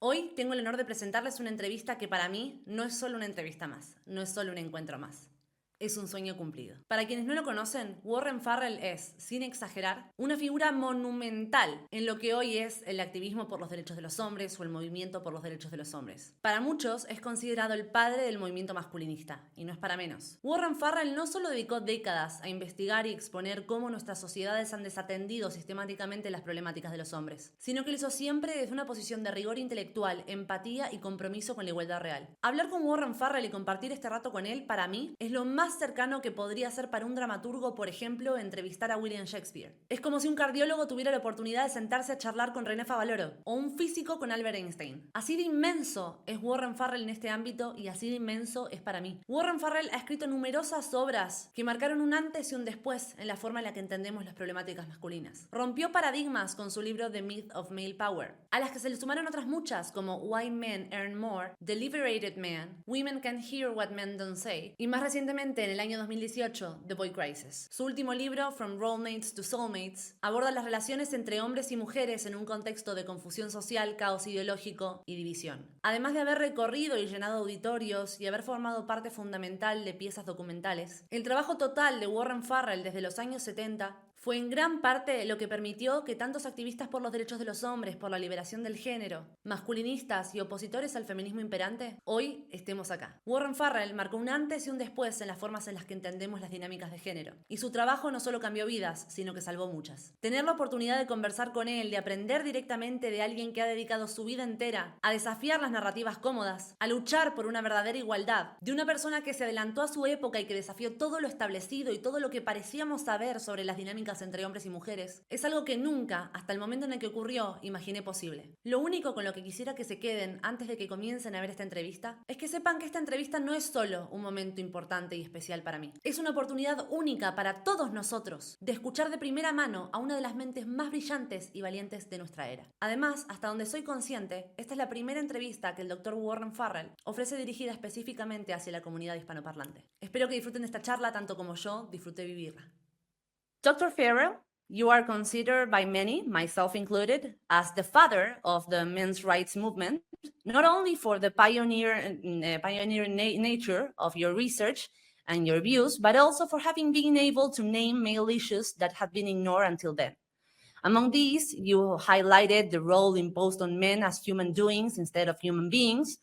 Hoy tengo el honor de presentarles una entrevista que para mí no es solo una entrevista más, no es solo un encuentro más. Es un sueño cumplido. Para quienes no lo conocen, Warren Farrell es, sin exagerar, una figura monumental en lo que hoy es el activismo por los derechos de los hombres o el movimiento por los derechos de los hombres. Para muchos es considerado el padre del movimiento masculinista, y no es para menos. Warren Farrell no solo dedicó décadas a investigar y exponer cómo nuestras sociedades han desatendido sistemáticamente las problemáticas de los hombres, sino que lo hizo siempre desde una posición de rigor intelectual, empatía y compromiso con la igualdad real. Hablar con Warren Farrell y compartir este rato con él, para mí, es lo más cercano que podría ser para un dramaturgo, por ejemplo, entrevistar a William Shakespeare. Es como si un cardiólogo tuviera la oportunidad de sentarse a charlar con René Favaloro o un físico con Albert Einstein. Así de inmenso es Warren Farrell en este ámbito y así de inmenso es para mí. Warren Farrell ha escrito numerosas obras que marcaron un antes y un después en la forma en la que entendemos las problemáticas masculinas. Rompió paradigmas con su libro The Myth of Male Power, a las que se le sumaron otras muchas como Why Men Earn More, The Liberated Man, Women Can Hear What Men Don't Say y más recientemente en el año 2018, The Boy Crisis. Su último libro, From Rollmates to Soulmates, aborda las relaciones entre hombres y mujeres en un contexto de confusión social, caos ideológico y división. Además de haber recorrido y llenado auditorios y haber formado parte fundamental de piezas documentales, el trabajo total de Warren Farrell desde los años 70 fue en gran parte lo que permitió que tantos activistas por los derechos de los hombres, por la liberación del género, masculinistas y opositores al feminismo imperante, hoy estemos acá. Warren Farrell marcó un antes y un después en las formas en las que entendemos las dinámicas de género. Y su trabajo no solo cambió vidas, sino que salvó muchas. Tener la oportunidad de conversar con él, de aprender directamente de alguien que ha dedicado su vida entera a desafiar las narrativas cómodas, a luchar por una verdadera igualdad, de una persona que se adelantó a su época y que desafió todo lo establecido y todo lo que parecíamos saber sobre las dinámicas entre hombres y mujeres, es algo que nunca, hasta el momento en el que ocurrió, imaginé posible. Lo único con lo que quisiera que se queden antes de que comiencen a ver esta entrevista es que sepan que esta entrevista no es solo un momento importante y especial para mí. Es una oportunidad única para todos nosotros de escuchar de primera mano a una de las mentes más brillantes y valientes de nuestra era. Además, hasta donde soy consciente, esta es la primera entrevista que el Dr. Warren Farrell ofrece dirigida específicamente hacia la comunidad hispanoparlante. Espero que disfruten de esta charla tanto como yo disfruté vivirla. Dr. Farrell, you are considered by many, myself included, as the father of the men's rights movement, not only for the pioneering nature of your research and your views, but also for having been able to name male issues that had been ignored until then. Among these, you highlighted the role imposed on men as human doings instead of human beings,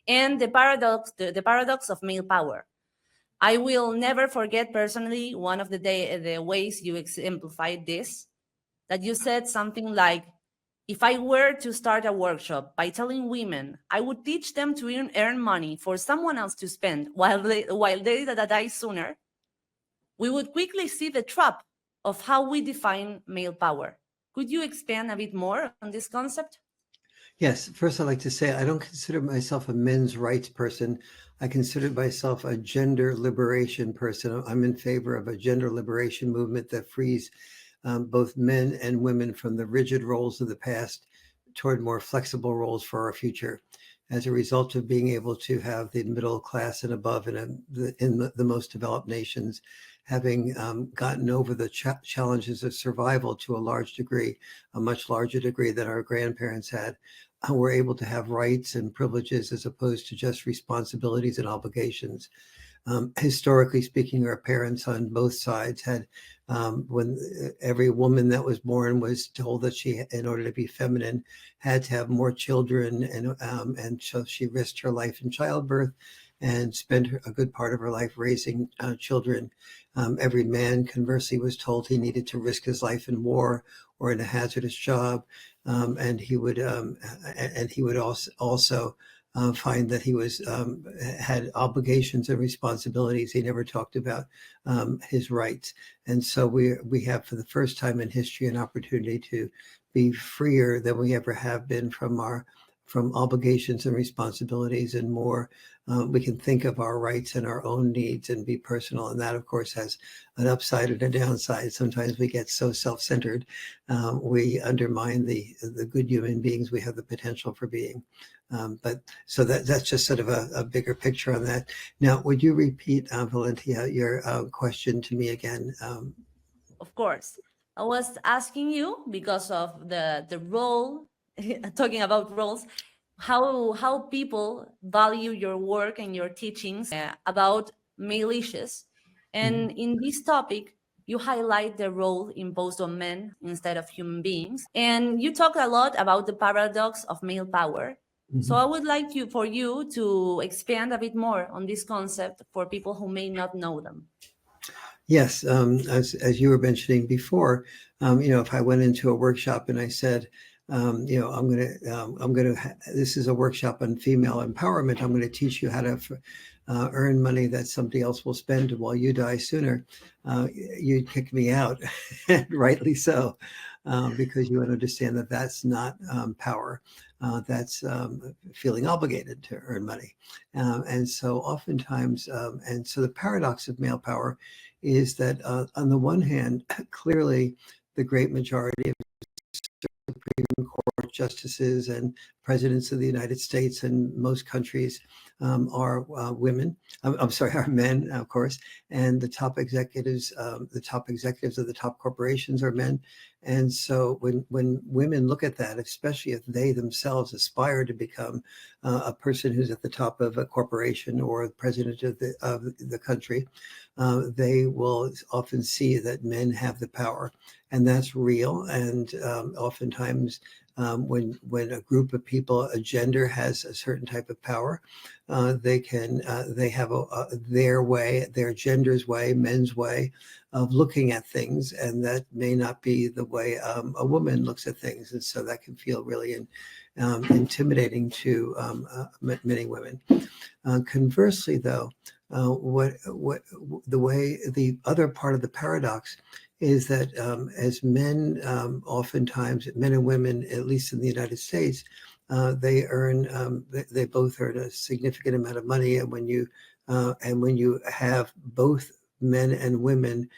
and the paradox of male power. I will never forget personally one of the ways you exemplified this, that you said something like, if I were to start a workshop by telling women I would teach them to earn money for someone else to spend while they die sooner, we would quickly see the trap of how we define male power. Could you expand a bit more on this concept? Yes, first I'd like to say I don't consider myself a men's rights person. I consider myself a gender liberation person. I'm in favor of a gender liberation movement that frees both men and women from the rigid roles of the past toward more flexible roles for our future. As a result of being able to have the middle class and above in the most developed nations having gotten over the challenges of survival to a large degree, a much larger degree than our grandparents had, we're able to have rights and privileges as opposed to just responsibilities and obligations. Historically speaking, our parents on both sides had, when every woman that was born was told that she, in order to be feminine, had to have more children, and so she risked her life in childbirth and spent a good part of her life raising children. Every man, conversely, was told he needed to risk his life in war or in a hazardous job, and he would also find that he was had obligations and responsibilities. He never talked about his rights, and so we have for the first time in history an opportunity to be freer than we ever have been from obligations and responsibilities, and more we can think of our rights and our own needs and be personal. And that, of course, has an upside and a downside. Sometimes we get so self-centered, we undermine the good human beings we have the potential for being. But so that's just sort of a bigger picture on that. Now, would you repeat, Valentina, your question to me again? Of course. I was asking you because of the role, talking about roles, how people value your work and your teachings about male issues. And in this topic, you highlight the role imposed on men instead of human beings. And you talk a lot about the paradox of male power. So I would like for you to expand a bit more on this concept for people who may not know them. Yes, as you were mentioning before, if I went into a workshop and I said, this is a workshop on female empowerment. I'm going to teach you how to earn money that somebody else will spend while you die sooner. You'd kick me out, and rightly so, because you understand that that's not power. That's feeling obligated to earn money. And so oftentimes, and so the paradox of male power is that on the one hand, clearly the great majority of Supreme Court justices and presidents of the United States and most countries are women. I'm sorry, are men, of course. And the top executives of the top corporations are men. And so when women look at that, especially if they themselves aspire to become a person who's at the top of a corporation or the president of the country, they will often see that men have the power, and that's real. And oftentimes, when a group of people, a gender has a certain type of power, they have their way, their gender's way, men's way of looking at things, and that may not be the way a woman looks at things, and so that can feel really intimidating to many women. Conversely, though, the other part of the paradox is that as men, oftentimes men and women, at least in the United States, they both earn a significant amount of money, and when you have both men and women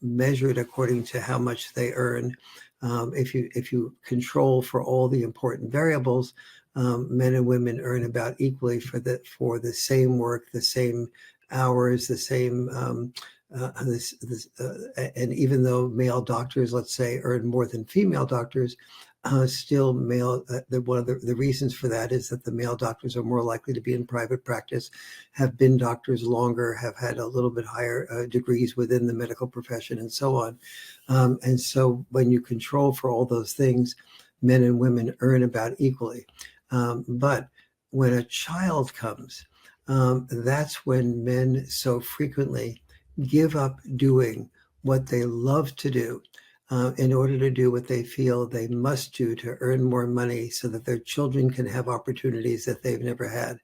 measured according to how much they earn, if you control for all the important variables, men and women earn about equally for the same work, the same hours, the same. And even though male doctors, let's say, earn more than female doctors, still male. One of the reasons for that is that the male doctors are more likely to be in private practice, have been doctors longer, have had a little bit higher degrees within the medical profession, and so on. And so when you control for all those things, men and women earn about equally. But when a child comes, that's when men so frequently give up doing what they love to do in order to do what they feel they must do to earn more money so that their children can have opportunities that they've never had.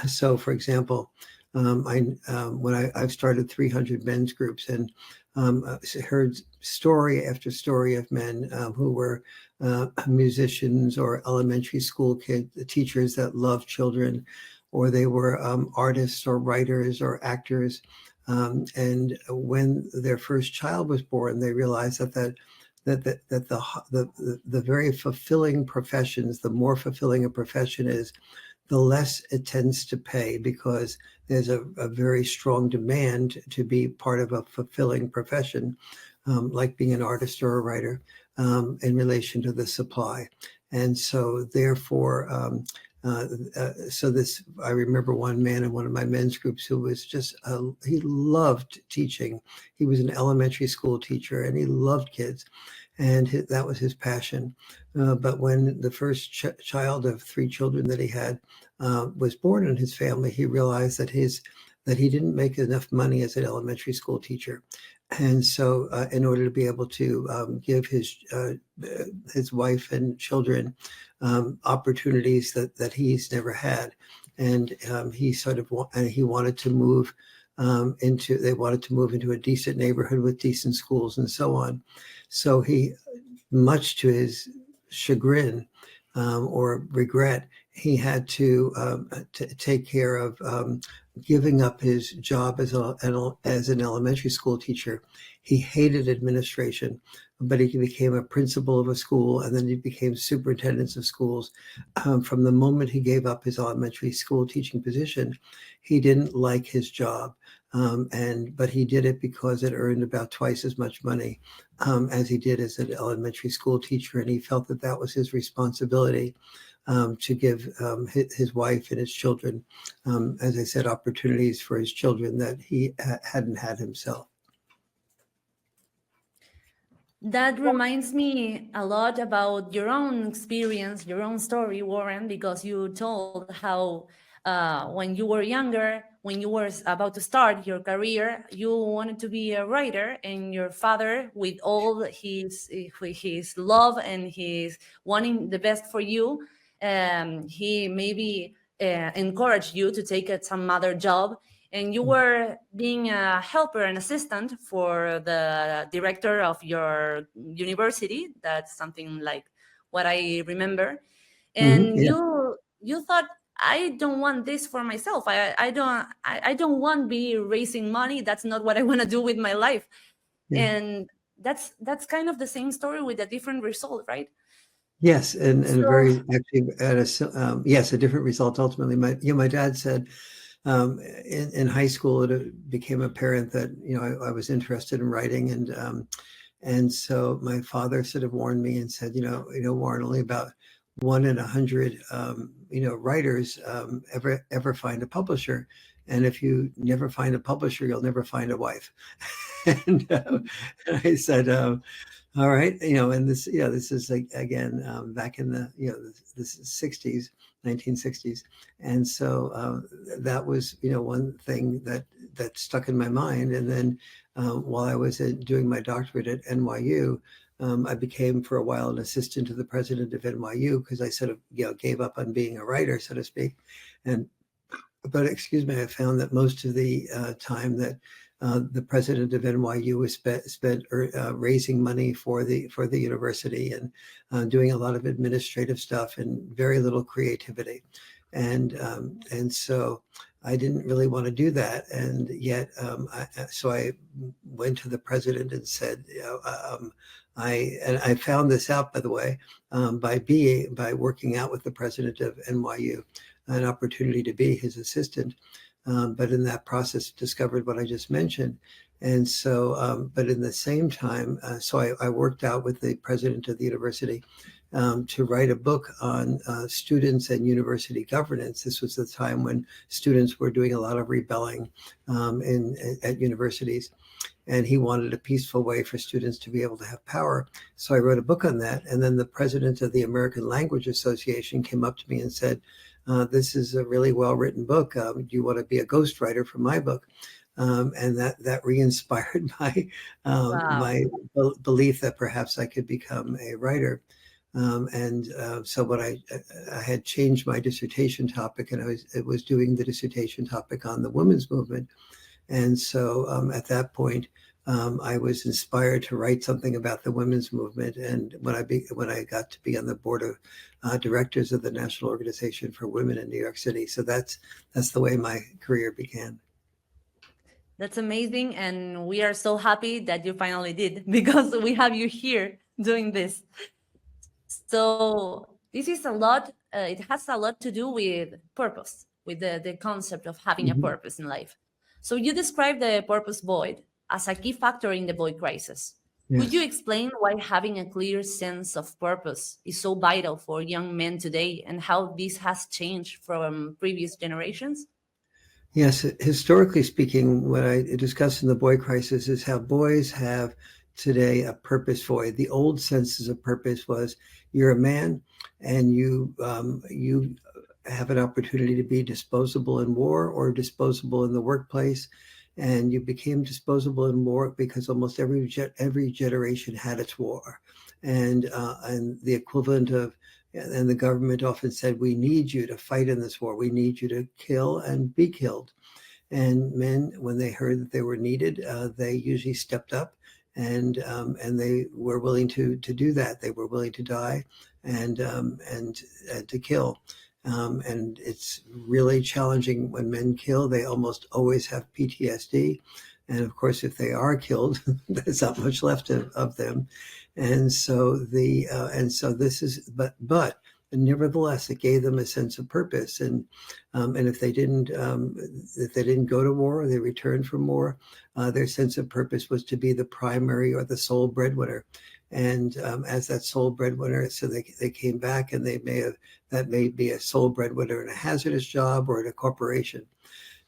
So, for example, I've started 300 men's groups and heard story after story of men who were musicians or elementary school teachers that loved children, or they were artists or writers or actors. And when their first child was born, they realized that the very fulfilling professions, the more fulfilling a profession is, the less it tends to pay, because there's a very strong demand to be part of a fulfilling profession, like being an artist or a writer, in relation to the supply. And so therefore, I remember one man in one of my men's groups who was just, he loved teaching. He was an elementary school teacher and he loved kids, and that was his passion. But when the first child of 3 children that he had was born in his family, he realized that he didn't make enough money as an elementary school teacher. And so in order to be able to give his wife and children opportunities that he's never had, and he wanted to move into a decent neighborhood with decent schools and so on. So he, much to his chagrin or regret, he had to take care of giving up his job as an elementary school teacher. He hated administration, but he became a principal of a school, and then he became superintendent of schools. From the moment he gave up his elementary school teaching position, he didn't like his job, but he did it because it earned about twice as much money as he did as an elementary school teacher, and he felt that was his responsibility. to give his wife and his children, as I said, opportunities for his children that he hadn't had himself. That reminds me a lot about your own experience, your own story, Warren, because you told how when you were younger, when you were about to start your career, you wanted to be a writer, and your father, with all his love and his wanting the best for you, he maybe encouraged you to take some other job, and you were being a helper and assistant for the director of your university. That's something like what I remember. And Yeah. you thought, I don't want this for myself. I don't want to be raising money. That's not what I want to do with my life. Yeah. And that's kind of the same story with a different result, right? Yes, and a So very actually yes, a different result ultimately. My dad said in high school it became apparent that I was interested in writing, and so my father sort of warned me and said, Warren, only about 1 in 100 writers ever find a publisher, and if you never find a publisher, you'll never find a wife. And I said, all right, and this is like, again, back in the the 60s, 1960s, and so that was one thing that stuck in my mind. And then while I was doing my doctorate at NYU, I became for a while an assistant to the president of NYU, because I sort of gave up on being a writer, so to speak. But excuse me, I found that most of the time that the president of NYU was spent raising money for the university, and doing a lot of administrative stuff and very little creativity, and so I didn't really want to do that, and yet so I went to the president and said, I found this out, by the way, by working out with the president of NYU, an opportunity to be his assistant. But in that process, discovered what I just mentioned. And so, but in the same time, so I worked out with the president of the university to write a book on students and university governance. This was the time when students were doing a lot of rebelling at universities. And he wanted a peaceful way for students to be able to have power. So I wrote a book on that. And then the president of the American Language Association came up to me and said, this is a really well-written book. Do you want to be a ghostwriter for my book? And that re-inspired my my belief that perhaps I could become a writer. So when I had changed my dissertation topic, and I was doing the dissertation topic on the women's movement. And so at that point, I was inspired to write something about the women's movement. And when I got to be on the board of directors of the National Organization for Women in New York City, so that's the way my career began. That's amazing, and we are so happy that you finally did, because we have you here doing this. So this is a lot. It has a lot to do with purpose, with the concept of having a purpose in life. So you described the purpose void as a key factor in the void crisis. Yes. Could you explain why having a clear sense of purpose is so vital for young men today, and how this has changed from previous generations? Yes, historically speaking, what I discussed in the boy crisis is how boys have today a purpose void. The old senses of purpose was, you're a man and you have an opportunity to be disposable in war or disposable in the workplace, and you became disposable in war because almost every generation had its war, and the equivalent of. And the government often said, we need you to fight in this war. We need you to kill and be killed. And men, when they heard that they were needed, they usually stepped up, and they were willing to do that. They were willing to die and to kill. And it's really challenging when men kill. They almost always have PTSD. And of course, if they are killed, there's not much left of them. And so this is, but nevertheless, it gave them a sense of purpose. And if they didn't go to war, or they returned from war, their sense of purpose was to be the primary or the sole breadwinner. And as that sole breadwinner, so they came back, and that may be a sole breadwinner in a hazardous job or in a corporation.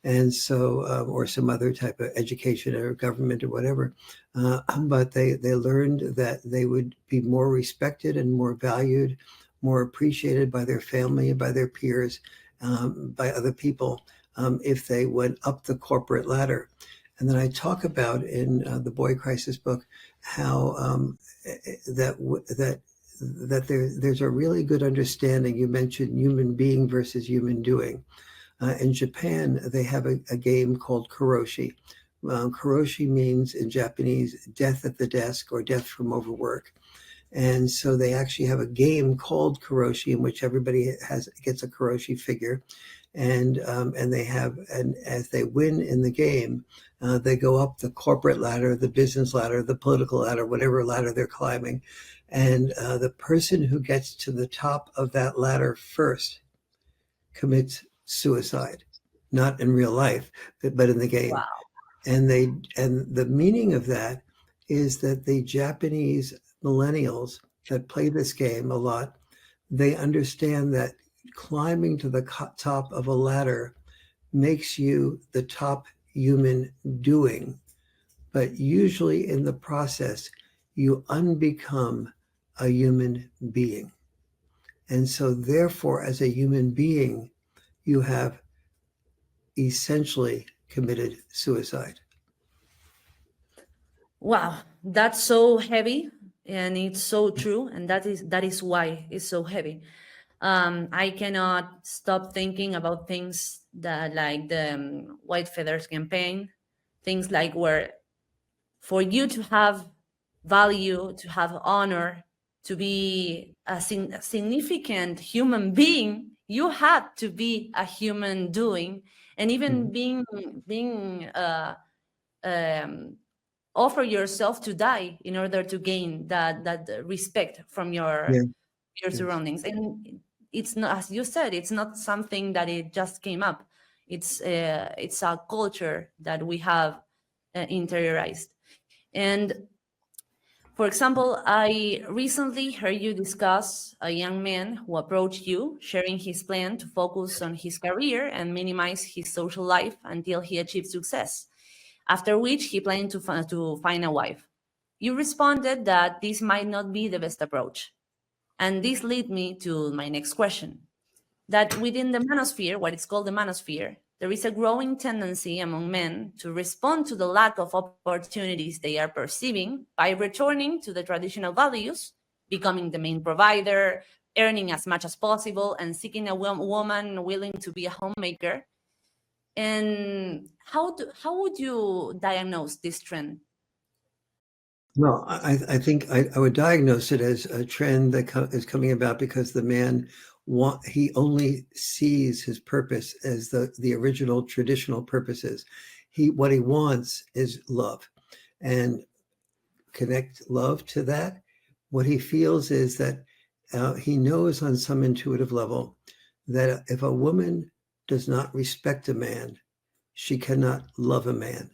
And so, or some other type of education or government or whatever. But they learned that they would be more respected and more valued, more appreciated by their family, by their peers, by other people, if they went up the corporate ladder. And then I talk about in the Boy Crisis book how there's a really good understanding. You mentioned human being versus human doing. In Japan, they have a game called karoshi. Karoshi means in Japanese death at the desk or death from overwork. And so they actually have a game called karoshi in which everybody gets a karoshi figure. And as they win in the game, they go up the corporate ladder, the business ladder, the political ladder, whatever ladder they're climbing. And the person who gets to the top of that ladder first commits suicide, not in real life, but in the game. Wow. And the meaning of that is that the Japanese millennials that play this game a lot, they understand that climbing to the top of a ladder makes you the top human doing, but usually in the process, you unbecome a human being. And so therefore, as a human being, you have essentially committed suicide. Wow, that's so heavy, and it's so true, and that is why it's so heavy. I cannot stop thinking about things that, like the White Feathers campaign, things like where for you to have value, to have honor, to be a significant human being, you had to be a human doing, and even being offer yourself to die in order to gain that respect from your surroundings. And it's not, as you said, it's not something that it just came up. It's a culture that we have interiorized. And for example, I recently heard you discuss a young man who approached you, sharing his plan to focus on his career and minimize his social life until he achieved success, after which he planned to find a wife. You responded that this might not be the best approach. And this led me to my next question, that within the manosphere, what is called the manosphere, there is a growing tendency among men to respond to the lack of opportunities they are perceiving by returning to the traditional values, becoming the main provider, earning as much as possible, and seeking a woman willing to be a homemaker. And how would you diagnose this trend? Well, I think I would diagnose it as a trend that is coming about because the man he only sees his purpose as the original traditional purposes. What he wants is love, and connect love to that. What he feels is that he knows on some intuitive level that if a woman does not respect a man, she cannot love a man.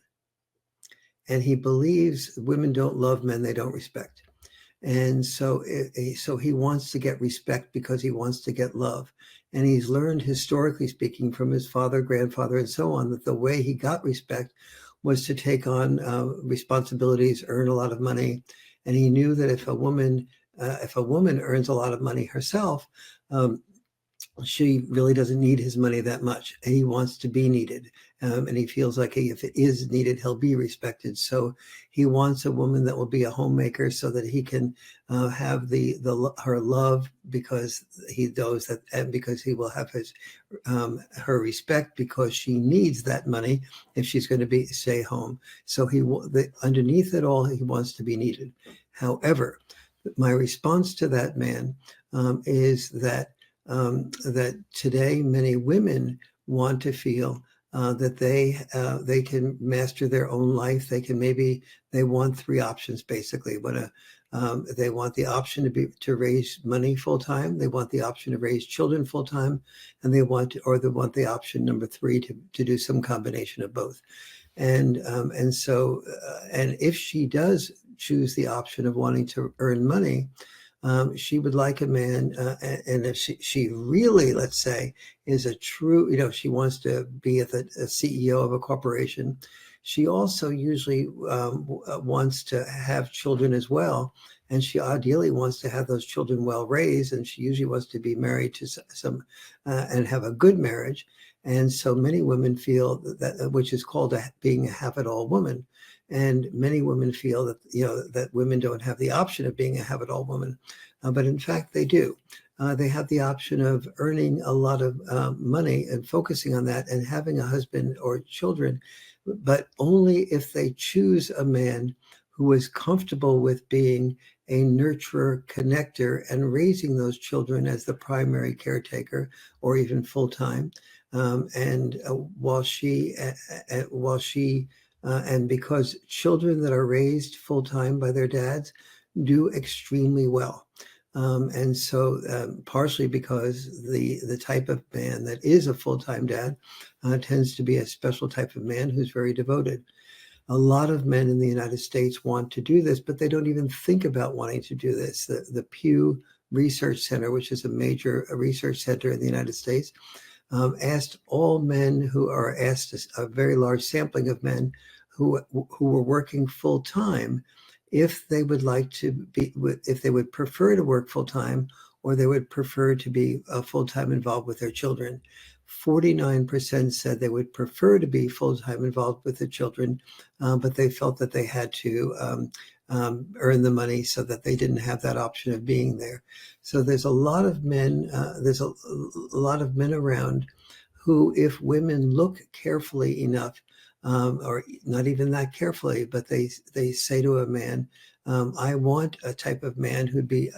And he believes women don't love men they don't respect. And so he wants to get respect because he wants to get love. And he's learned, historically speaking, from his father, grandfather, and so on, that the way he got respect was to take on responsibilities, earn a lot of money. And he knew that if a woman earns a lot of money herself, she really doesn't need his money that much, and he wants to be needed. And he feels like if it is needed, he'll be respected. So he wants a woman that will be a homemaker so that he can have her love, because he knows that, and because he will have her respect, because she needs that money if she's going to stay home. So underneath it all, he wants to be needed. However, my response to that man is that today many women want to feel that they can master their own life. They want three options basically. They want the option to raise money full time. They want the option to raise children full time, and they want the option number three to do some combination of both. And if she does choose the option of wanting to earn money, she would like a man, and if she really, let's say, is a true, she wants to be a CEO of a corporation, she also usually wants to have children as well. And she ideally wants to have those children well raised, and she usually wants to be married to some and have a good marriage. And so many women feel that, which is called being a have-it-all woman. And many women feel that, that women don't have the option of being a have-it-all woman. But in fact, they do. They have the option of earning a lot of money and focusing on that and having a husband or children, but only if they choose a man who is comfortable with being a nurturer, connector, and raising those children as the primary caretaker or even full-time. And because children that are raised full-time by their dads do extremely well. And so partially because the type of man that is a full-time dad tends to be a special type of man who's very devoted. A lot of men in the United States want to do this, but they don't even think about wanting to do this. The Pew Research Center, which is a major research center in the United States, asked all men who are asked a very large sampling of men who were working full time, if they would like to be, if they would prefer to work full time, or they would prefer to be full time involved with their children. 49% said they would prefer to be full time involved with the children, but they felt that they had to earn the money so that they didn't have that option of being there. So there's a lot of men, there's a lot of men around who, if women look carefully enough, or not even that carefully, but they say to a man, I want a type of man who'd be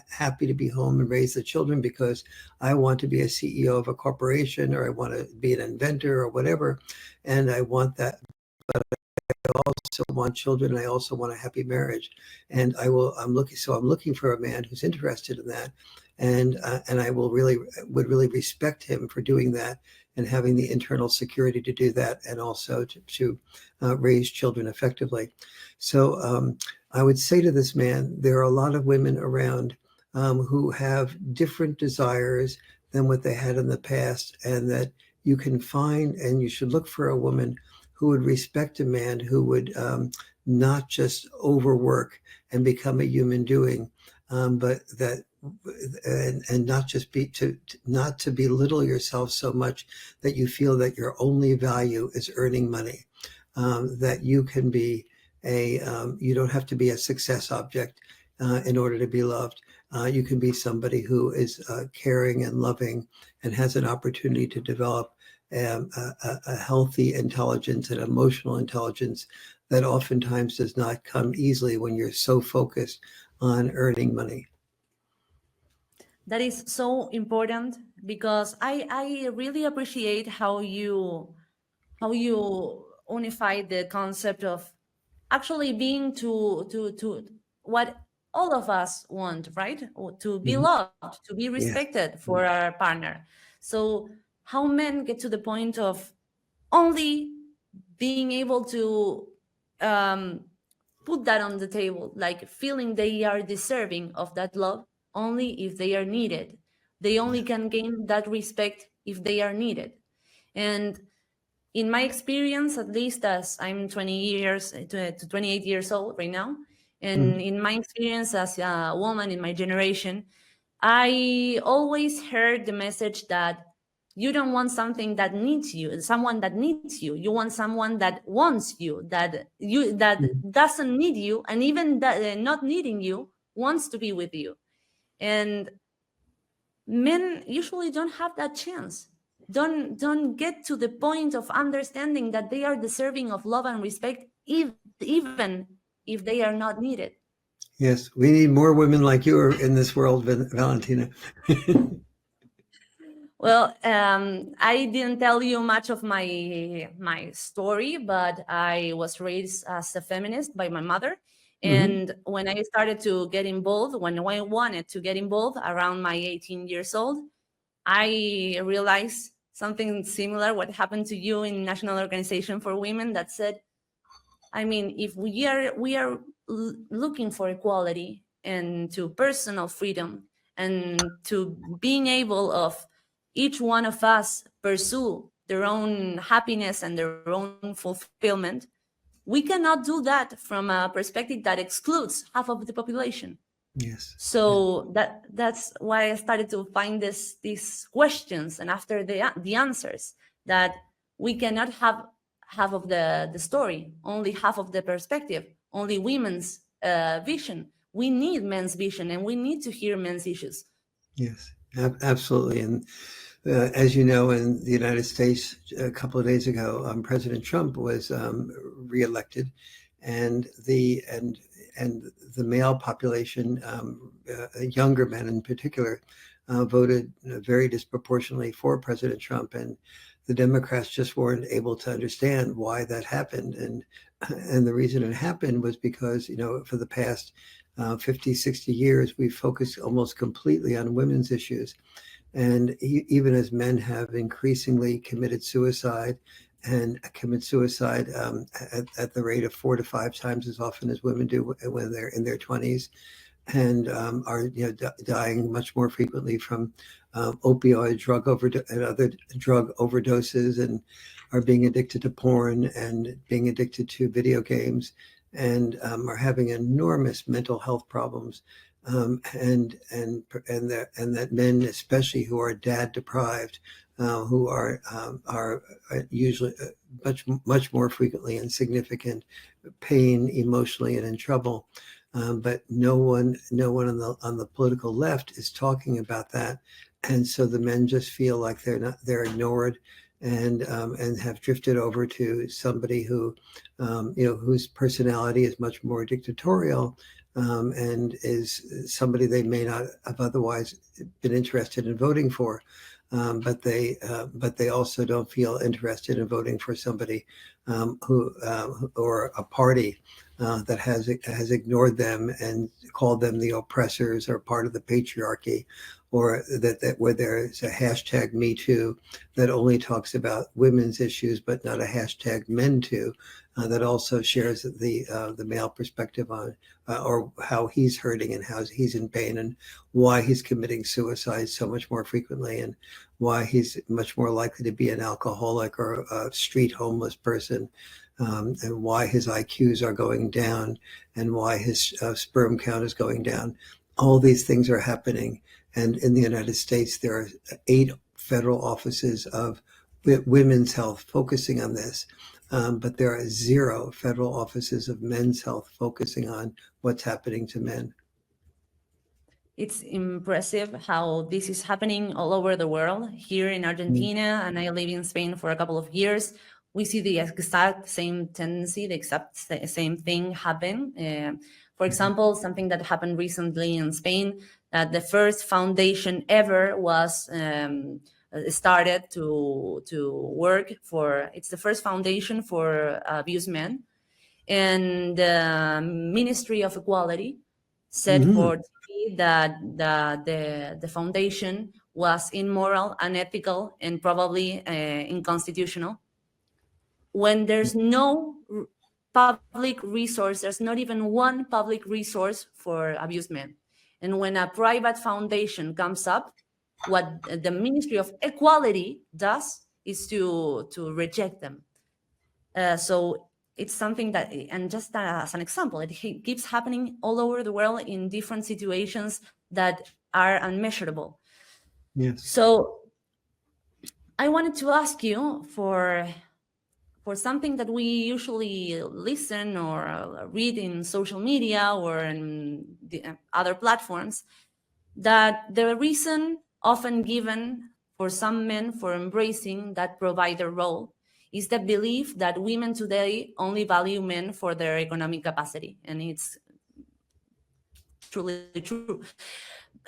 happy to be home and raise the children because I want to be a CEO of a corporation, or I want to be an inventor or whatever. And I want that, but I also want children. And I also want a happy marriage. And I'm looking for a man who's interested in that. And I would really respect him for doing that and having the internal security to do that, and also to raise children effectively. So I would say to this man, there are a lot of women around who have different desires than what they had in the past, and that you can find, and you should look for a woman who would respect a man who would not just overwork and become a human doing, but that and not just not to belittle yourself so much that you feel that your only value is earning money, that you can be you don't have to be a success object in order to be loved. You can be somebody who is caring and loving and has an opportunity to develop a healthy intelligence and emotional intelligence that oftentimes does not come easily when you're so focused on earning money. That is so important, because I really appreciate how you unify the concept of actually being to what all of us want, right? To be loved, to be respected for our partner. So how men get to the point of only being able to put that on the table, like feeling they are deserving of that love only if they are needed. They only can gain that respect if they are needed. And in my experience, at least, as I'm 28 years old right now, and in my experience as a woman in my generation, I always heard the message that you don't want something that needs you, someone that needs you. You want someone that wants you, that doesn't need you, and even that not needing you wants to be with you. And men usually don't have that chance. Don't get to the point of understanding that they are deserving of love and respect, even if they are not needed. Yes, we need more women like you in this world, Valentina. Well, I didn't tell you much of my story, but I was raised as a feminist by my mother. And when I started to get involved, when I wanted to get involved around my 18 years old, I realized something similar, what happened to you in National Organization for Women, that said, I mean, if we are looking for equality and to personal freedom and to being able of each one of us pursue their own happiness and their own fulfillment, we cannot do that from a perspective that excludes half of the population. Yes. So that's why I started to find these questions, and after the answers, that we cannot have half of the story, only half of the perspective, only women's vision. We need men's vision, and we need to hear men's issues. Yes, absolutely. And as you know, in the United States, a couple of days ago, President Trump was reelected, and the male population, younger men in particular, voted very disproportionately for President Trump, and the Democrats just weren't able to understand why that happened. And the reason it happened was because, for the past 50, 60 years, we've focused almost completely on women's issues. And even as men have increasingly committed suicide and commit suicide at the rate of 4 to 5 times as often as women do when they're in their 20s, and are dying much more frequently from opioid and other drug overdoses, and are being addicted to porn and being addicted to video games, and are having enormous mental health problems, and that men, especially who are dad deprived, who are usually much more frequently in significant pain emotionally and in trouble. But no one on the political left is talking about that, and so the men just feel like they're ignored, and have drifted over to somebody who, whose personality is much more dictatorial, and is somebody they may not have otherwise been interested in voting for. But they also don't feel interested in voting for somebody who or a party that has ignored them and called them the oppressors or part of the patriarchy, or that where there's a hashtag Me Too that only talks about women's issues, but not a hashtag Men Too that also shares the male perspective on or how he's hurting and how he's in pain and why he's committing suicide so much more frequently, and why he's much more likely to be an alcoholic or a street homeless person, and why his IQs are going down, and why his sperm count is going down. All these things are happening. And in the United States, there are 8 federal offices of women's health focusing on this. But there are 0 federal offices of men's health focusing on what's happening to men. It's impressive how this is happening all over the world. Here in Argentina, and I live in Spain for a couple of years, we see the exact same tendency, the exact same thing happen. For example, something that happened recently in Spain, that the first foundation ever was started to work for. It's the first foundation for abused men, and the Ministry of Equality said for TV that the foundation was immoral, unethical, and probably unconstitutional. When there's no public resource, there's not even one public resource for abused men. And when a private foundation comes up, what the Ministry of Equality does is to reject them. So it's something that, and just as an example, it keeps happening all over the world in different situations that are unmeasurable. Yes. So I wanted to ask you for something that we usually listen or read in social media or in the other platforms, that the reason often given for some men for embracing that provider role is the belief that women today only value men for their economic capacity. And it's truly true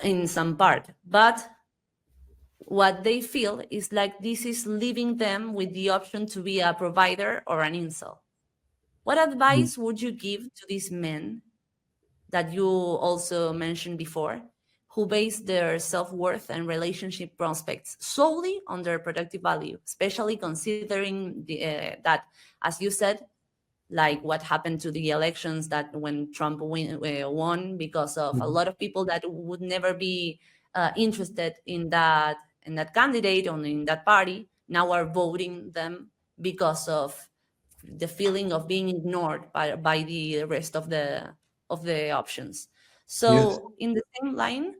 in some part. But what they feel is like this is leaving them with the option to be a provider or an incel. What advice would you give to these men that you also mentioned before, who base their self-worth and relationship prospects solely on their productive value, especially considering that, as you said, like what happened to the elections that when Trump won, because of a lot of people that would never be interested in that candidate or in that party now are voting them because of the feeling of being ignored by the rest of the options. Yes. So in the same line,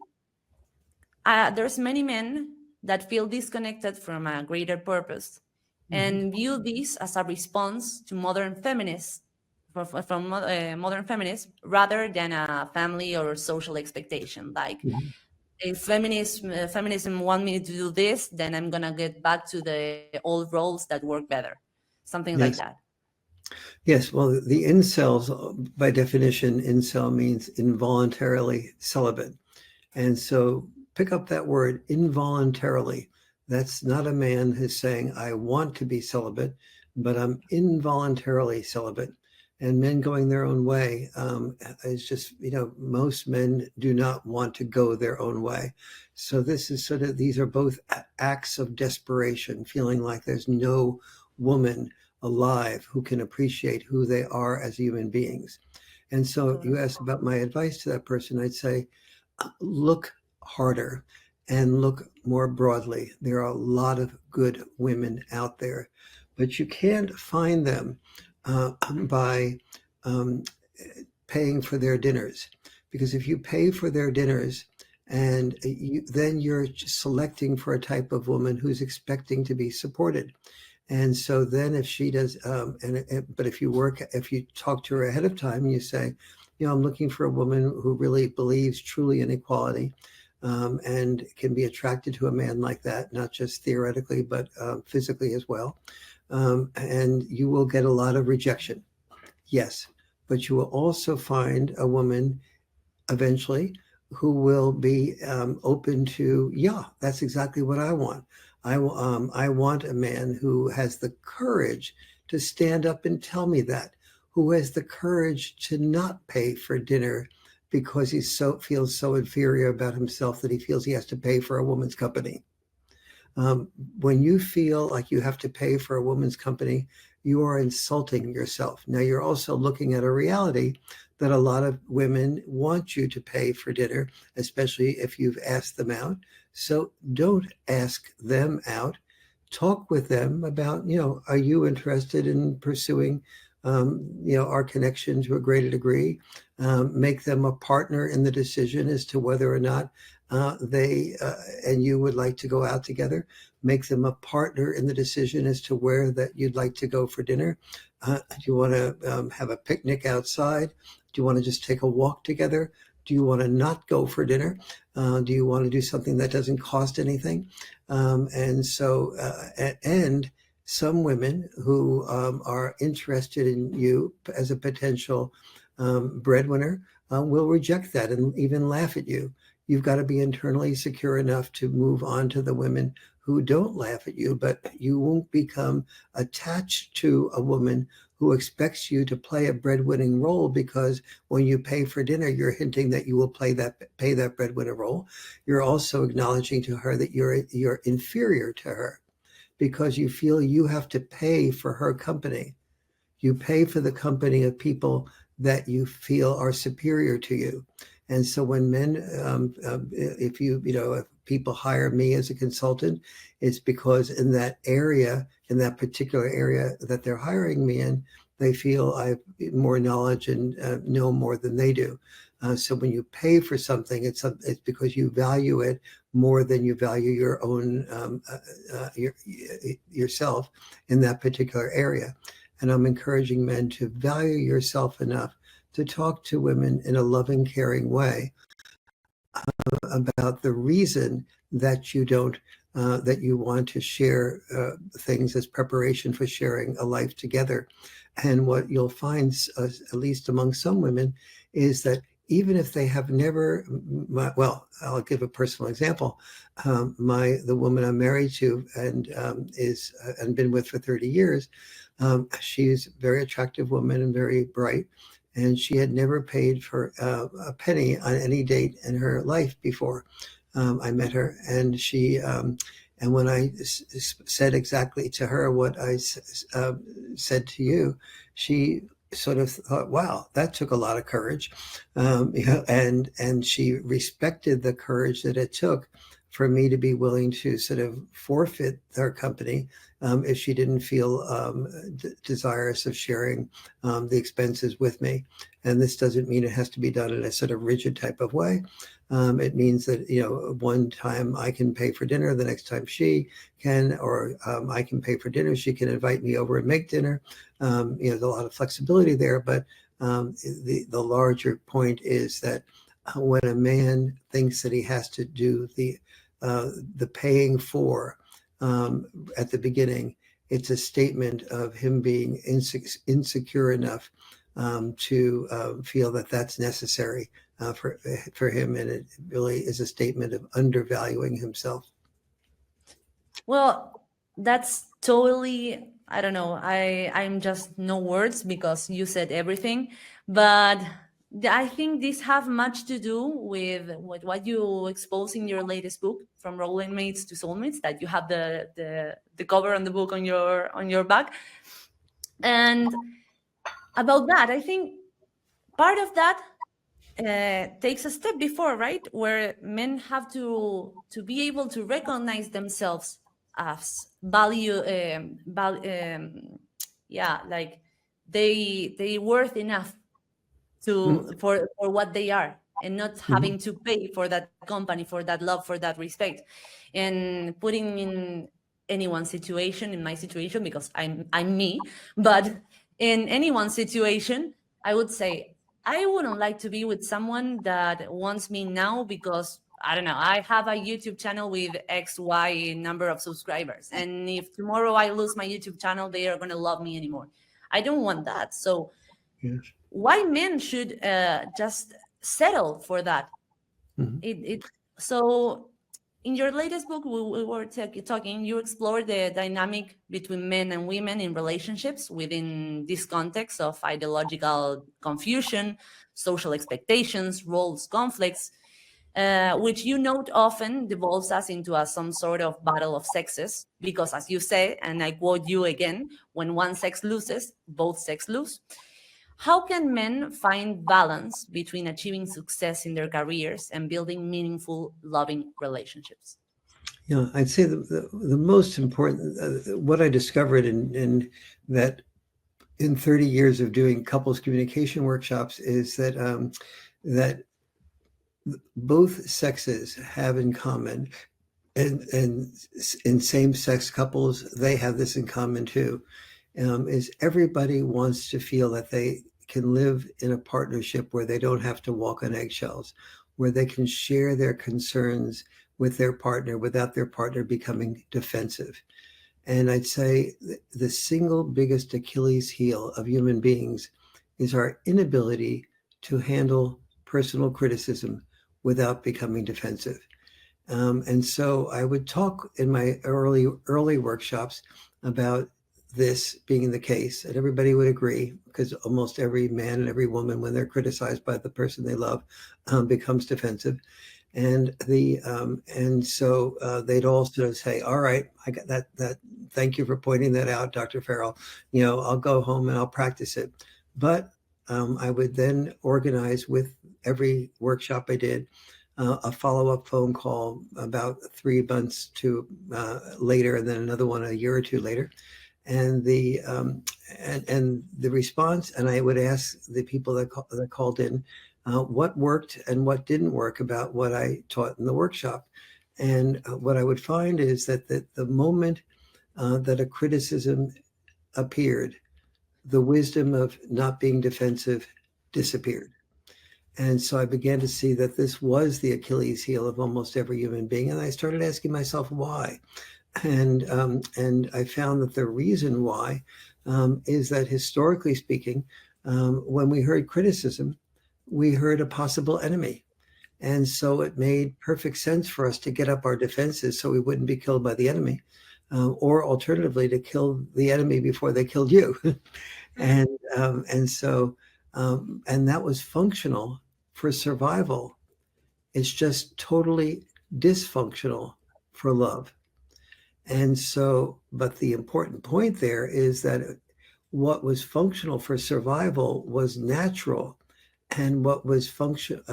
there's many men that feel disconnected from a greater purpose and view this as a response to modern feminists, from modern feminism, rather than a family or social expectation. Like, if feminism want me to do this, then I'm gonna get back to the old roles that work better, something like Yes. that. Yes. Well, the incels, by definition, incel means involuntarily celibate. And so pick up that word, involuntarily. That's not a man who's saying, I want to be celibate, but I'm involuntarily celibate. And men going their own way is just, most men do not want to go their own way. So this is these are both acts of desperation, feeling like there's no woman alive who can appreciate who they are as human beings. And so you asked about my advice to that person. I'd say, look harder and look more broadly. There are a lot of good women out there, but you can't find them by paying for their dinners. Because if you pay for their dinners, and then you're selecting for a type of woman who's expecting to be supported. And so then if she does, but if you talk to her ahead of time and you say, I'm looking for a woman who really believes truly in equality and can be attracted to a man like that, not just theoretically, but physically as well. And you will get a lot of rejection. Yes, but you will also find a woman eventually who will be open to, that's exactly what I want. I want a man who has the courage to stand up and tell me that, who has the courage to not pay for dinner because he feels so inferior about himself that he feels he has to pay for a woman's company. When you feel like you have to pay for a woman's company, you are insulting yourself. Now, you're also looking at a reality that a lot of women want you to pay for dinner, especially if you've asked them out. So don't ask them out. Talk with them about, are you interested in pursuing, our connection to a greater degree? Make them a partner in the decision as to whether or not they and you would like to go out together. Make them a partner in the decision as to where that you'd like to go for dinner. Do you want to have a picnic outside? Do you want to just take a walk together? Do you want to not go for dinner? Do you want to do something that doesn't cost anything? And some women who are interested in you as a potential breadwinner will reject that and even laugh at you. You've got to be internally secure enough to move on to the women who don't laugh at you, but you won't become attached to a woman who expects you to play a breadwinning role, because when you pay for dinner, you're hinting that you will pay that breadwinner role. You're also acknowledging to her that you're inferior to her because you feel you have to pay for her company. You pay for the company of people that you feel are superior to you. And so when men, if people hire me as a consultant, it's because in that particular area that they're hiring me in, they feel I have more knowledge and know more than they do. So when you pay for something, it's because you value it more than you value your own yourself in that particular area. And I'm encouraging men to value yourself enough to talk to women in a loving, caring way about the reason that you don't, that you want to share things as preparation for sharing a life together. And what you'll find, at least among some women, is that even if they have never, I'll give a personal example. The woman I'm married to and been with for 30 years, she's a very attractive woman and very bright. And she had never paid for a penny on any date in her life before I met her. And and when I said exactly to her what I said to you, she sort of thought, wow, that took a lot of courage. And she respected the courage that it took for me to be willing to sort of forfeit her company if she didn't feel desirous of sharing the expenses with me. And this doesn't mean it has to be done in a sort of rigid type of way. It means that, one time I can pay for dinner, the next time she can, or I can pay for dinner, she can invite me over and make dinner. There's a lot of flexibility there, but the larger point is that when a man thinks that he has to do the paying for at the beginning, it's a statement of him being insecure enough to feel that that's necessary for him, and it really is a statement of undervaluing himself. Well, that's totally, I don't know, I'm just no words because you said everything, but I think this have much to do with what you expose in your latest book, From Rolling Mates to Soulmates, that you have the cover on the book on your back. And about that, I think part of that takes a step before, right, where men have to be able to recognize themselves as value, like they worth enough to for what they are, and not having to pay for that company, for that love, for that respect. And putting in anyone's situation, in my situation, because I'm me, but in anyone's situation, I would say I wouldn't like to be with someone that wants me now because, I don't know, I have a YouTube channel with XY number of subscribers, and if tomorrow I lose my YouTube channel, they are going to love me anymore. I don't want that. So Yes. why men should just settle for that? So in your latest book, we were talking, you explore the dynamic between men and women in relationships within this context of ideological confusion, social expectations, roles, conflicts, which you note often devolves us into some sort of battle of sexes, because as you say, and I quote you again, when one sex loses, both sex lose. How can men find balance between achieving success in their careers and building meaningful, loving relationships? Yeah, I'd say the most important, what I discovered in that in 30 years of doing couples communication workshops is that that both sexes have in common, and in same-sex couples, they have this in common too, is everybody wants to feel that they can live in a partnership where they don't have to walk on eggshells, where they can share their concerns with their partner without their partner becoming defensive. And I'd say the single biggest Achilles heel of human beings is our inability to handle personal criticism without becoming defensive. And so I would talk in my early workshops about this being the case, and everybody would agree, because almost every man and every woman, when they're criticized by the person they love, becomes defensive. And so they'd all sort of say, all right, I got that. Thank you for pointing that out, Dr. Farrell. I'll go home and I'll practice it. But I would then organize with every workshop I did a follow-up phone call about 3 months to later, and then another one a year or two later. And the response, and I would ask the people that called in what worked and what didn't work about what I taught in the workshop. And what I would find is that the moment that a criticism appeared, the wisdom of not being defensive disappeared. And so I began to see that this was the Achilles heel of almost every human being. And I started asking myself why. And I found that the reason why is that, historically speaking, when we heard criticism, we heard a possible enemy. And so it made perfect sense for us to get up our defenses so we wouldn't be killed by the enemy, or alternatively to kill the enemy before they killed you. And that was functional for survival. It's just totally dysfunctional for love. And so, but the important point there is that what was functional for survival was natural, and what was functional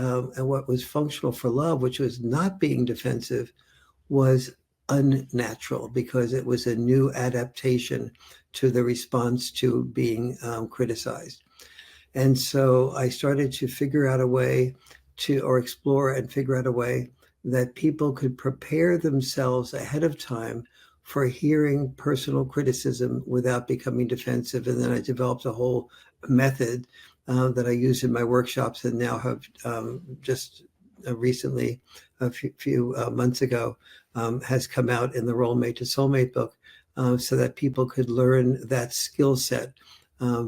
for love, which was not being defensive, was unnatural, because it was a new adaptation to the response to being criticized. And so I started to figure out a way or explore and figure out a way that people could prepare themselves ahead of time for hearing personal criticism without becoming defensive. And then I developed a whole method that I use in my workshops, and now have just recently, a few months ago, has come out in the Role Mate to Soulmate book, so that people could learn that skill set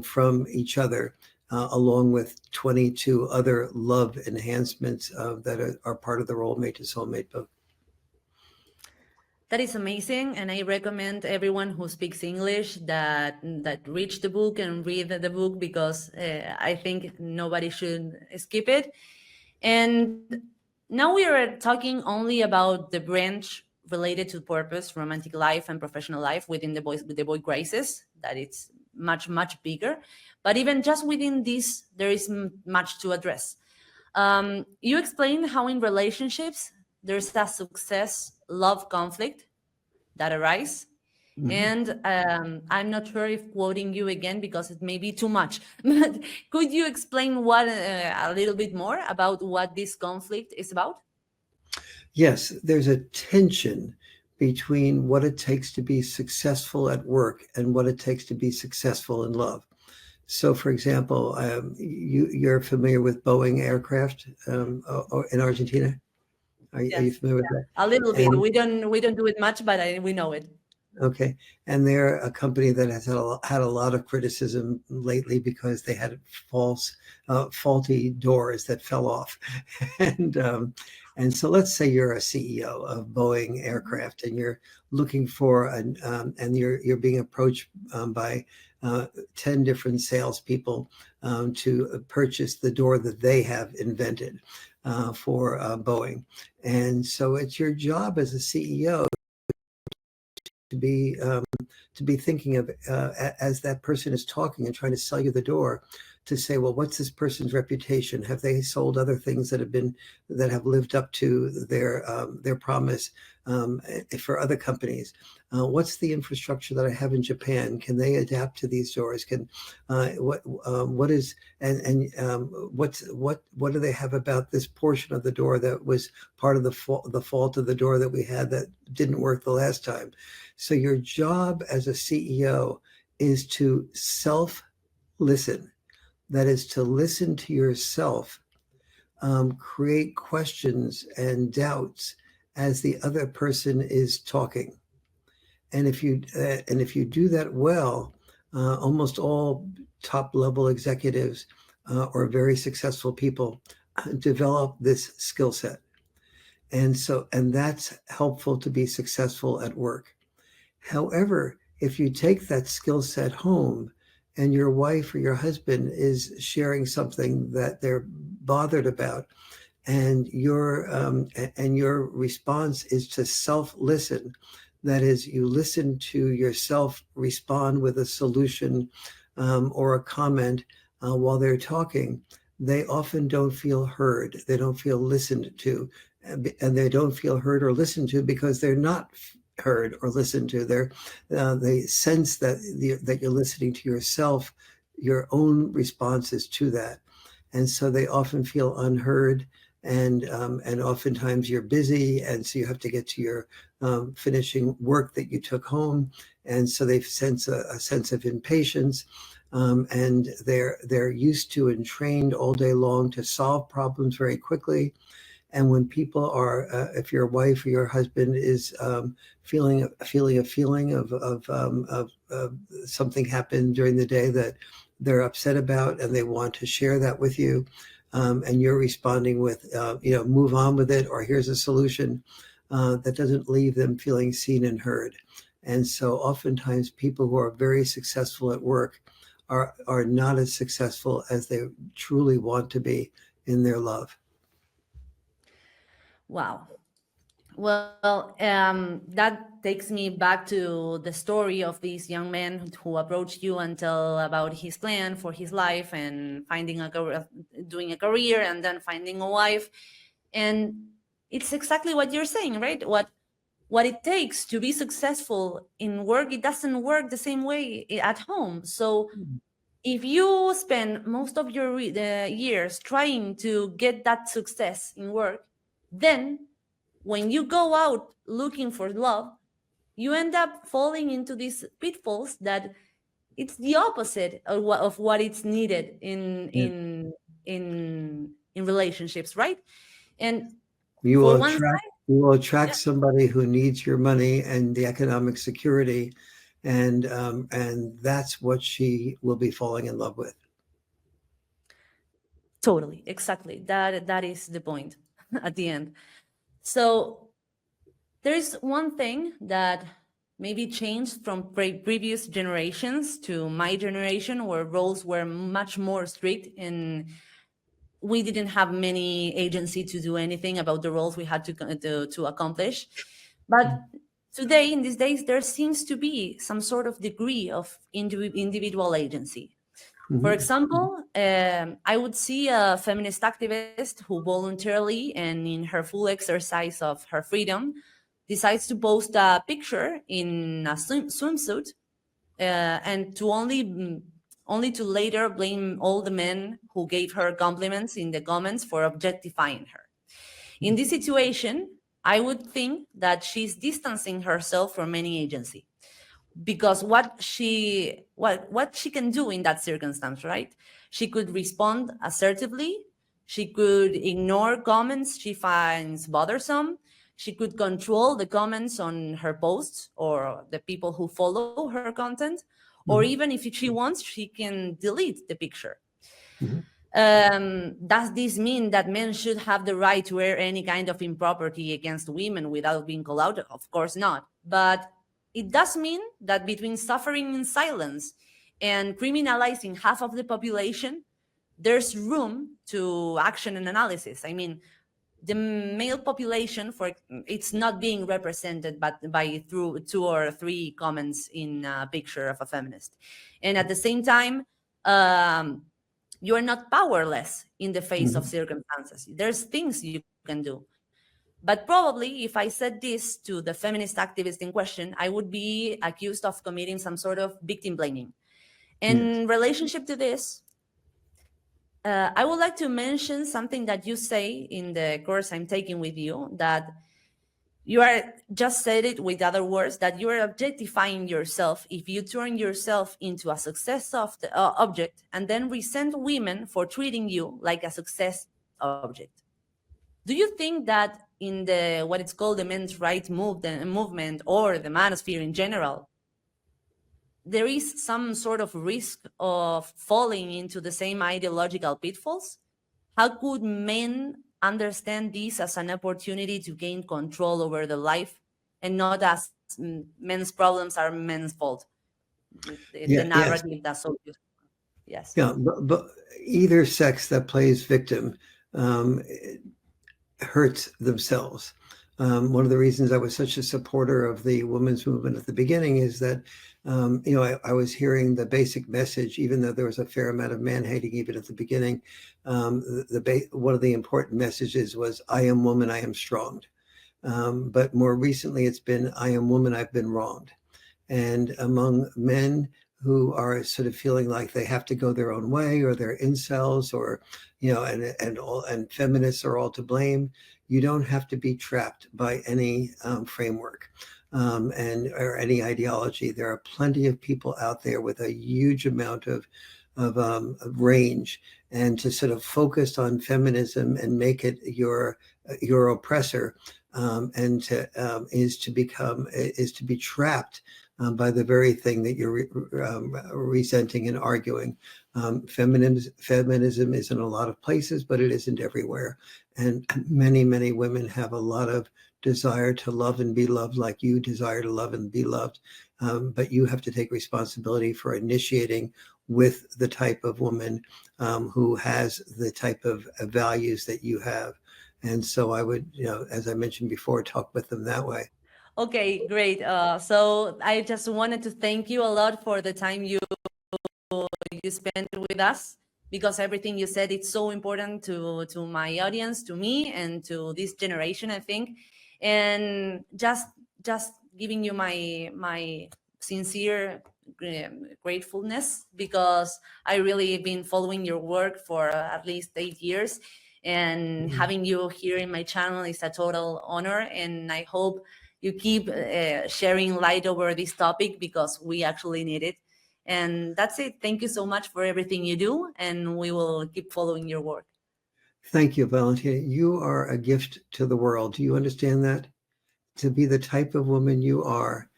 from each other, along with 22 other love enhancements that are part of the Role Mate to Soulmate book. That is amazing, and I recommend everyone who speaks English that reads the book and read the book, because I think nobody should skip it. And now we are talking only about the branch related to purpose, romantic life, and professional life within the boy crisis. That it's much bigger. But even just within this, there is much to address. You explained how in relationships there's a success-love conflict that arise. Mm-hmm. And I'm not sure if quoting you again, because it may be too much, but could you explain a little bit more about what this conflict is about? Yes, there's a tension between what it takes to be successful at work and what it takes to be successful in love. So, for example, you're familiar with Boeing aircraft in Argentina? Are you familiar with that? A little bit. We don't do it much, but we know it. Okay, and they're a company that has had a lot of criticism lately because they had faulty doors that fell off, and so let's say you're a CEO of Boeing aircraft, and you're looking for and you're being approached by 10 different salespeople to purchase the door that they have invented for Boeing. And so it's your job as a CEO to be thinking of, as that person is talking and trying to sell you the door, to say, well, what's this person's reputation? Have they sold other things that have lived up to their promise for other companies? What's the infrastructure that I have in Japan? Can they adapt to these doors? What do they have about this portion of the door that was part of the fault of the door that we had that didn't work the last time? So your job as a CEO is to self-listen. That is, to listen to yourself, create questions and doubts as the other person is talking. And if you do that well, almost all top-level executives or very successful people develop this skill set. And that's helpful to be successful at work. However, if you take that skill set home, and your wife or your husband is sharing something that they're bothered about, and your response is to self-listen, that is, you listen to yourself respond with a solution or a comment while they're talking, they often don't feel heard. They don't feel listened to, and they don't feel heard or listened to because they're not heard or listened to. They sense that you're listening to yourself, your own responses to that, and so they often feel unheard. And oftentimes you're busy, and so you have to get to your finishing work that you took home, and so they sense a sense of impatience, and they're used to and trained all day long to solve problems very quickly. And when people are, if your wife or your husband is feeling a feeling of something happened during the day that they're upset about, and they want to share that with you, and you're responding with, move on with it, or here's a solution, that doesn't leave them feeling seen and heard. And so oftentimes people who are very successful at work are not as successful as they truly want to be in their love. Wow. Well, that takes me back to the story of this young man who approached you and tell about his plan for his life and finding a career, doing a career, and then finding a wife. And it's exactly what you're saying, right? What it takes to be successful in work, it doesn't work the same way at home. So if you spend most of your years trying to get that success in work, then when you go out looking for love, you end up falling into these pitfalls that it's the opposite of what it's needed Yeah. in relationships, right? And You for will one attract side, you will attract yeah, somebody who needs your money and the economic security, and that's what she will be falling in love with. totally, exactly. That is the point at the end. So there's one thing that maybe changed from previous generations to my generation, where roles were much more strict and we didn't have many agency to do anything about the roles we had to accomplish. But today, in these days, there seems to be some sort of degree of individual agency. For Mhm. example, I would see a feminist activist who voluntarily and in her full exercise of her freedom decides to post a picture in a swimsuit and to only to later blame all the men who gave her compliments in the comments for objectifying her. In this situation, I would think that she's distancing herself from any agency, because what she can do in that circumstance, right? She could respond assertively, she could ignore comments she finds bothersome, she could control the comments on her posts or the people who follow her content, or Mhm. even if she wants, she can delete the picture. Mhm. Does this mean that men should have the right to air any kind of improperty against women without being called out? Of course not. But it does mean that between suffering in silence and criminalizing half of the population, there's room to action and analysis. I mean, the male population, for it's not being represented by through 2 or 3 comments in a picture of a feminist, and at the same time, um, you are not powerless in the face of Mhm. circumstances. There's things you can do. But probably if I said this to the feminist activist in question, I would be accused of committing some sort of victim blaming. Yes. In relationship to this, I would like to mention something that you say in the course I'm taking with you, that you are just said it with other words, that you are objectifying yourself if you turn yourself into a success of the, object and then resent women for treating you like a success object. Do you think that in the what it's called the men's rights movement or the manosphere in general, there is some sort of risk of falling into the same ideological pitfalls? How could men understand this as an opportunity to gain control over their life and not as men's problems are men's fault? The Yeah. Yes. narrative that's so useful. Yes. Yeah. But either sex that plays victim um, hurts themselves. One of the reasons I was such a supporter of the women's movement at the beginning is that, I was hearing the basic message, even though there was a fair amount of man hating even at the beginning. One of the important messages was, "I am woman, I am strong." But more recently, it's been, "I am woman, I've been wronged." And among men who are sort of feeling like they have to go their own way, or they're incels, or and feminists are all to blame, you don't have to be trapped by any framework and or any ideology. There are plenty of people out there with a huge amount of range, and to sort of focus on feminism and make it your oppressor, and to is to be trapped by the very thing that you're resenting and arguing. Feminism is in a lot of places, but it isn't everywhere. And many, many women have a lot of desire to love and be loved like you desire to love and be loved. But you have to take responsibility for initiating with the type of woman who has the type of values that you have. And so I would, as I mentioned before, talk with them that way. Okay, great. So I just wanted to thank you a lot for the time you spent with us, because everything you said, it's so important to my audience, to me, and to this generation, I think. And just giving you my sincere gratefulness, because I really been following your work for at least 8 years, and having you here in my channel is a total honor. And I hope you keep sharing light over this topic, because we actually need it. And that's it. Thank you so much for everything you do, and we will keep following your work. Thank you, Valentina. You are a gift to the world. Do you understand that? To be the type of woman you are,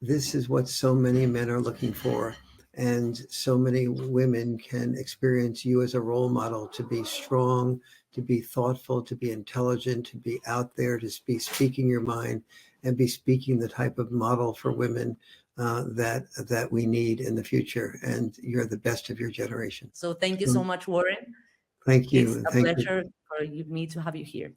this is what so many men are looking for. And so many women can experience you as a role model, to be strong, to be thoughtful, to be intelligent, to be out there, to be speaking your mind, and be speaking the type of model for women that we need in the future. And you're the best of your generation. So thank you so much, Warren. Thank you. It's a Thank you. pleasure for me to have you here.